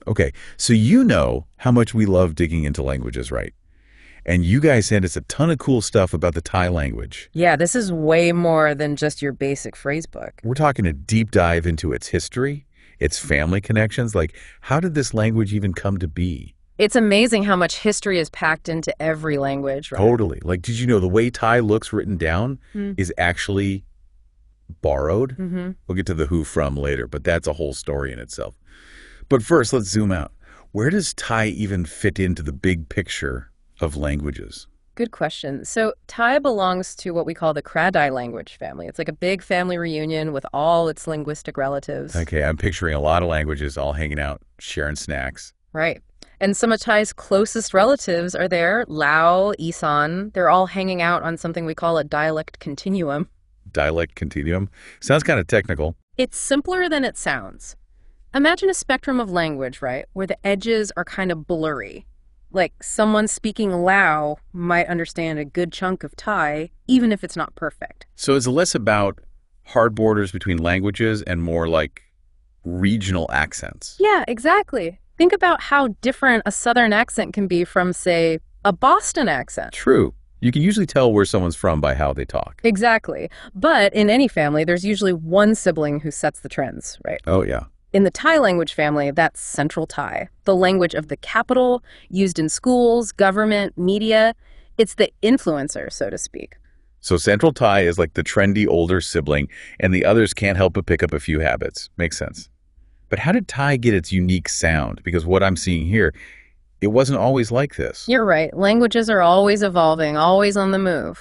Okay, so you know how much we love digging into languages, right? And you guys sent us a ton of cool stuff about the Thai language. Yeah, this is way more than just your basic phrase book. We're talking a deep dive into its history, its family connections. Like, how did this language even come to be? It's amazing how much history is packed into every language, right? Totally. Like, did you know the way Thai looks written down Mm. is actually borrowed? Mm-hmm. We'll get to the who from later, but that's a whole story in itself. But first, let's zoom out. Where does Thai even fit into the big picture of languages? Good question. So Thai belongs to what we call the Kra-Dai language family. It's like a big family reunion with all its linguistic relatives. Okay, I'm picturing a lot of languages all hanging out, sharing snacks. Right. And some of Thai's closest relatives are there, Lao, Isan. They're all hanging out on something we call a dialect continuum. Dialect continuum. Sounds kind of technical. It's simpler than it sounds. Imagine a spectrum of language, right, where the edges are kind of blurry. Like someone speaking Lao might understand a good chunk of Thai, even if it's not perfect. So it's less about hard borders between languages and more like regional accents. Yeah, exactly. Think about how different a Southern accent can be from, say, a Boston accent. True. You can usually tell where someone's from by how they talk. Exactly. But in any family, there's usually one sibling who sets the trends, right? Oh, yeah. In the Thai language family, that's Central Thai, the language of the capital, used in schools, government, media. It's the influencer, so to speak. So Central Thai is like the trendy older sibling, and the others can't help but pick up a few habits. Makes sense. But how did Thai get its unique sound? Because what I'm seeing here, it wasn't always like this. You're right. Languages are always evolving, always on the move.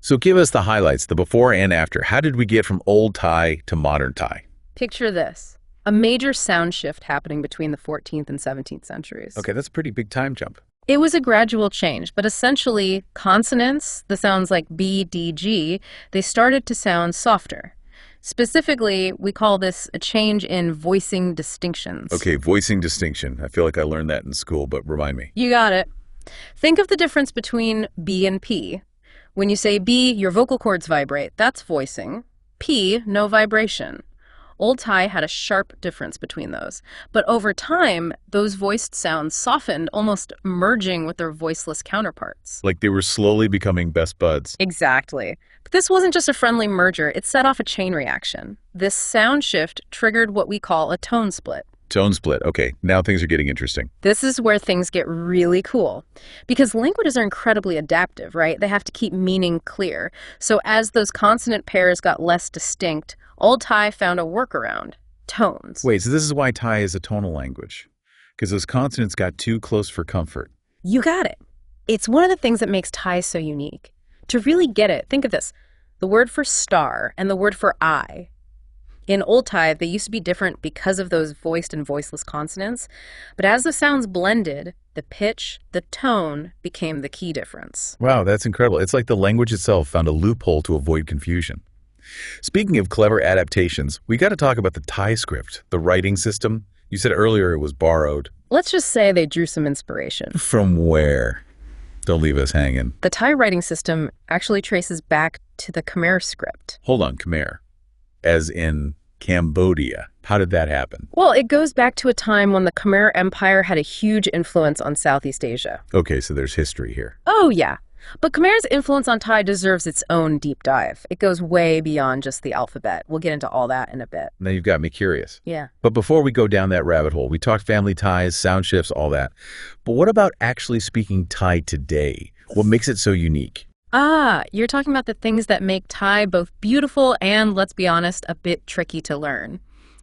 So give us the highlights, the before and after. How did we get from old Thai to modern Thai? Picture this. A major sound shift happening between the 14th and 17th centuries. Okay, that's a pretty big time jump. It was a gradual change, but essentially consonants, the sounds like B, D, G, they started to sound softer. Specifically, we call this a change in voicing distinctions. Okay, voicing distinction. I feel like I learned that in school, but remind me. You got it. Think of the difference between B and P. When you say B, your vocal cords vibrate. That's voicing. P, no vibration. Old Thai had a sharp difference between those. But over time, those voiced sounds softened, almost merging with their voiceless counterparts. Like they were slowly becoming best buds. Exactly. But this wasn't just a friendly merger, it set off a chain reaction. This sound shift triggered what we call a tone split. Tone split. Okay, now things are getting interesting. This is where things get really cool. Because languages are incredibly adaptive, right? They have to keep meaning clear. So as those consonant pairs got less distinct, Old Thai found a workaround: tones. Wait, so this is why Thai is a tonal language? Because those consonants got too close for comfort. You got it. It's one of the things that makes Thai so unique. To really get it, think of this. The word for star and the word for I. In Old Thai, they used to be different because of those voiced and voiceless consonants. But as the sounds blended, the pitch, the tone became the key difference. Wow, that's incredible. It's like the language itself found a loophole to avoid confusion. Speaking of clever adaptations, we got to talk about the Thai script, the writing system. You said earlier it was borrowed. Let's just say they drew some inspiration. From where? Don't leave us hanging. The Thai writing system actually traces back to the Khmer script. Hold on, Khmer. As in Cambodia. How did that happen? Well, it goes back to a time when the Khmer Empire had a huge influence on Southeast Asia. Okay, so there's history here. Oh, yeah. But Khmer's influence on Thai deserves its own deep dive. It goes way beyond just the alphabet. We'll get into all that in a bit. Now you've got me curious. Yeah. But before we go down that rabbit hole, we talked family ties, sound shifts, all that. But what about actually speaking Thai today? What makes it so unique? Ah, you're talking about the things that make Thai both beautiful and, let's be honest, a bit tricky to learn.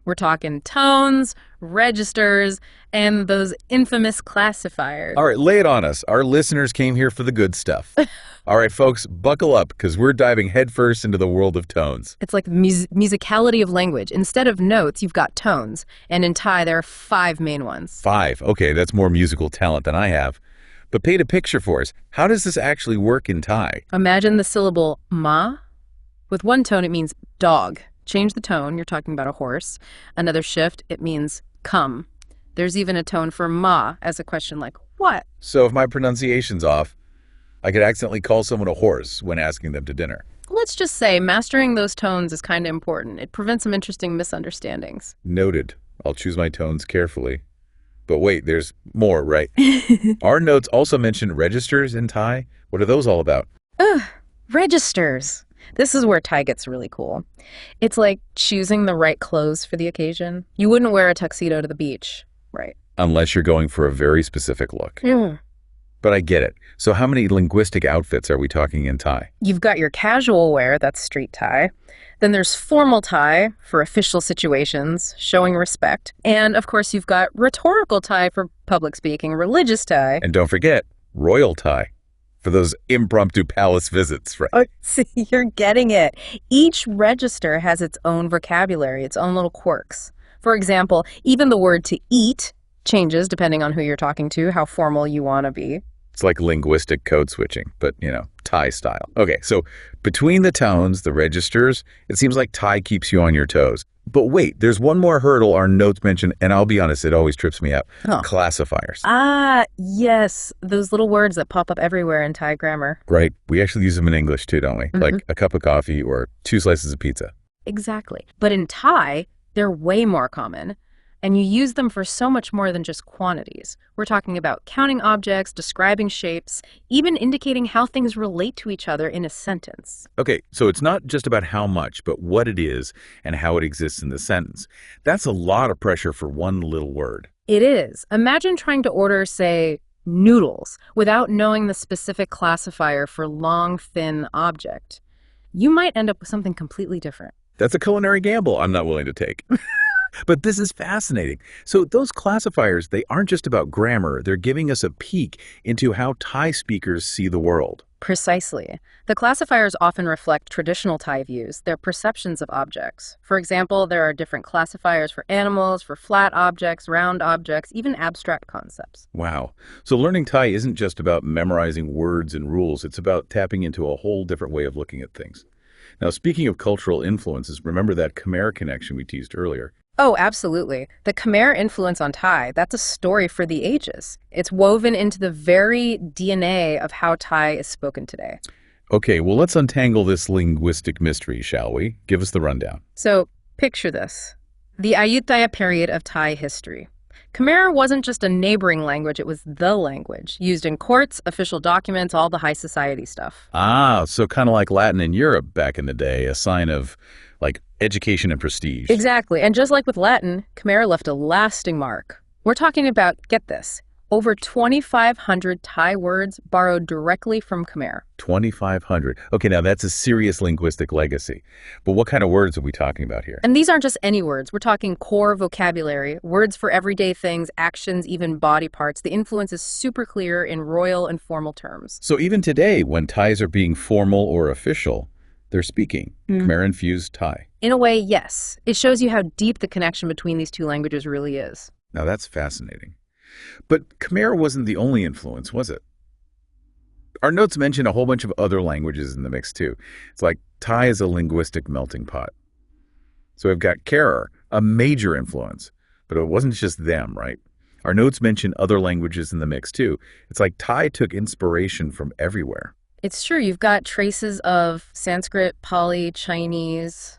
We're talking tones, registers, and those infamous classifiers. All right, lay it on us. Our listeners came here for the good stuff. All right, folks, buckle up because we're diving headfirst into the world of tones. It's like the musicality of language. Instead of notes, you've got tones. And in Thai, there are 5 main ones. 5. Okay, that's more musical talent than I have. But paint a picture for us. How does this actually work in Thai? Imagine the syllable ma. With one tone, it means dog. Change the tone, you're talking about a horse. Another shift, it means come. There's even a tone for ma as a question like, what? So if my pronunciation's off, I could accidentally call someone a horse when asking them to dinner. Let's just say mastering those tones is kind of important. It prevents some interesting misunderstandings. Noted. I'll choose my tones carefully. But wait, there's more, right? Our notes also mention registers in Thai. What are those all about? Ugh, registers. This is where Thai gets really cool. It's like choosing the right clothes for the occasion. You wouldn't wear a tuxedo to the beach, right? Unless you're going for a very specific look. Mm. But I get it. So how many linguistic outfits are we talking in Thai? You've got your casual wear, that's street Thai. Then there's formal Thai for official situations, showing respect. And of course, you've got rhetorical Thai for public speaking, religious Thai. And don't forget, royal Thai for those impromptu palace visits, right? Oh, see, you're getting it. Each register has its own vocabulary, its own little quirks. For example, even the word to eat changes depending on who you're talking to, how formal you want to be. It's like linguistic code switching, but, Thai style. Okay, so between the tones, the registers, it seems like Thai keeps you on your toes. But wait, there's one more hurdle our notes mention, and I'll be honest, it always trips me up. Huh. Classifiers. Ah, yes, those little words that pop up everywhere in Thai grammar. Right. We actually use them in English too, don't we? Like a cup of coffee or 2 slices of pizza. Exactly. But in Thai, they're way more common. And you use them for so much more than just quantities. We're talking about counting objects, describing shapes, even indicating how things relate to each other in a sentence. Okay, so it's not just about how much, but what it is and how it exists in the sentence. That's a lot of pressure for one little word. It is. Imagine trying to order, say, noodles without knowing the specific classifier for long, thin object. You might end up with something completely different. That's a culinary gamble I'm not willing to take. But this is fascinating. So those classifiers, they aren't just about grammar. They're giving us a peek into how Thai speakers see the world. Precisely. The classifiers often reflect traditional Thai views, their perceptions of objects. For example, there are different classifiers for animals, for flat objects, round objects, even abstract concepts. Wow. So learning Thai isn't just about memorizing words and rules. It's about tapping into a whole different way of looking at things. Now, speaking of cultural influences, remember that Khmer connection we teased earlier? Oh, absolutely. The Khmer influence on Thai, that's a story for the ages. It's woven into the very DNA of how Thai is spoken today. Okay, well, let's untangle this linguistic mystery, shall we? Give us the rundown. So, picture this. The Ayutthaya period of Thai history. Khmer wasn't just a neighboring language, it was the language, used in courts, official documents, all the high society stuff. Ah, so kind of like Latin in Europe back in the day, a sign of, education and prestige. Exactly. And just like with Latin, Khmer left a lasting mark. We're talking about, get this, over 2,500 Thai words borrowed directly from Khmer. 2,500. Okay, now that's a serious linguistic legacy. But what kind of words are we talking about here? And these aren't just any words. We're talking core vocabulary, words for everyday things, actions, even body parts. The influence is super clear in royal and formal terms. So even today, when Thais are being formal or official, they're speaking Khmer-infused Thai. In a way, yes. It shows you how deep the connection between these two languages really is. Now that's fascinating. But Khmer wasn't the only influence, was it? Our notes mention a whole bunch of other languages in the mix too. It's like Thai is a linguistic melting pot. So we've got Khmer, a major influence, but it wasn't just them, right? Our notes mention other languages in the mix too. It's like Thai took inspiration from everywhere. It's true. You've got traces of Sanskrit, Pali, Chinese,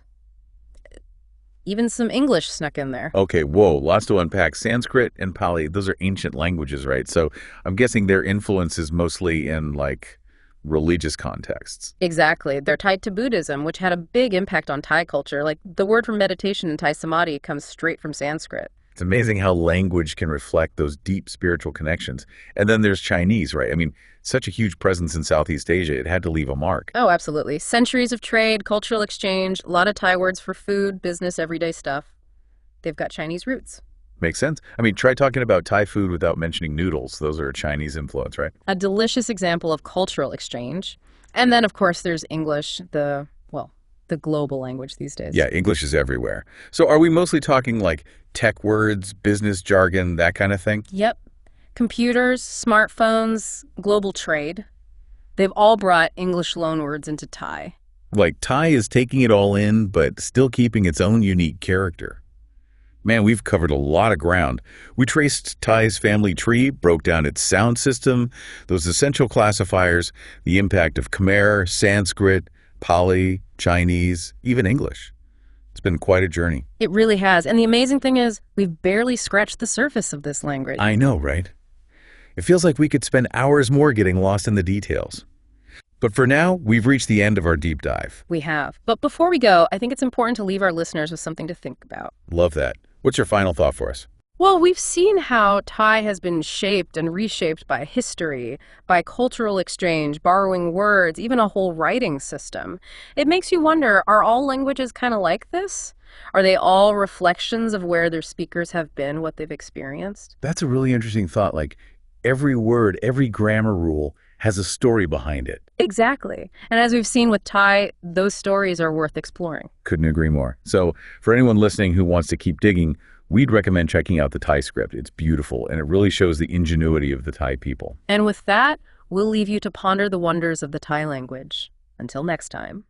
even some English snuck in there. Okay, whoa, lots to unpack. Sanskrit and Pali, those are ancient languages, right? So I'm guessing their influence is mostly in, religious contexts. Exactly. They're tied to Buddhism, which had a big impact on Thai culture. Like, the word for meditation in Thai samadhi comes straight from Sanskrit. It's amazing how language can reflect those deep spiritual connections. And then there's Chinese, right? I mean, such a huge presence in Southeast Asia, it had to leave a mark. Oh, absolutely. Centuries of trade, cultural exchange, a lot of Thai words for food, business, everyday stuff. They've got Chinese roots. Makes sense. I mean, try talking about Thai food without mentioning noodles. Those are a Chinese influence, right? A delicious example of cultural exchange. And then, of course, there's English, the global language these days. Yeah, English is everywhere. So are we mostly talking tech words, business jargon, that kind of thing? Yep. Computers, smartphones, global trade. They've all brought English loanwords into Thai. Thai is taking it all in, but still keeping its own unique character. Man, we've covered a lot of ground. We traced Thai's family tree, broke down its sound system, those essential classifiers, the impact of Khmer, Sanskrit, Pali, Chinese, even English. It's been quite a journey. It really has. And the amazing thing is, we've barely scratched the surface of this language. I know, right? It feels like we could spend hours more getting lost in the details. But for now, we've reached the end of our deep dive. We have. But before we go, I think it's important to leave our listeners with something to think about. Love that. What's your final thought for us? Well, we've seen how Thai has been shaped and reshaped by history, by cultural exchange, borrowing words, even a whole writing system. It makes you wonder, are all languages kind of like this? Are they all reflections of where their speakers have been, what they've experienced? That's a really interesting thought. Like, every word, every grammar rule has a story behind it. Exactly. And as we've seen with Thai, those stories are worth exploring. Couldn't agree more. So for anyone listening who wants to keep digging, we'd recommend checking out the Thai script. It's beautiful, and it really shows the ingenuity of the Thai people. And with that, we'll leave you to ponder the wonders of the Thai language. Until next time.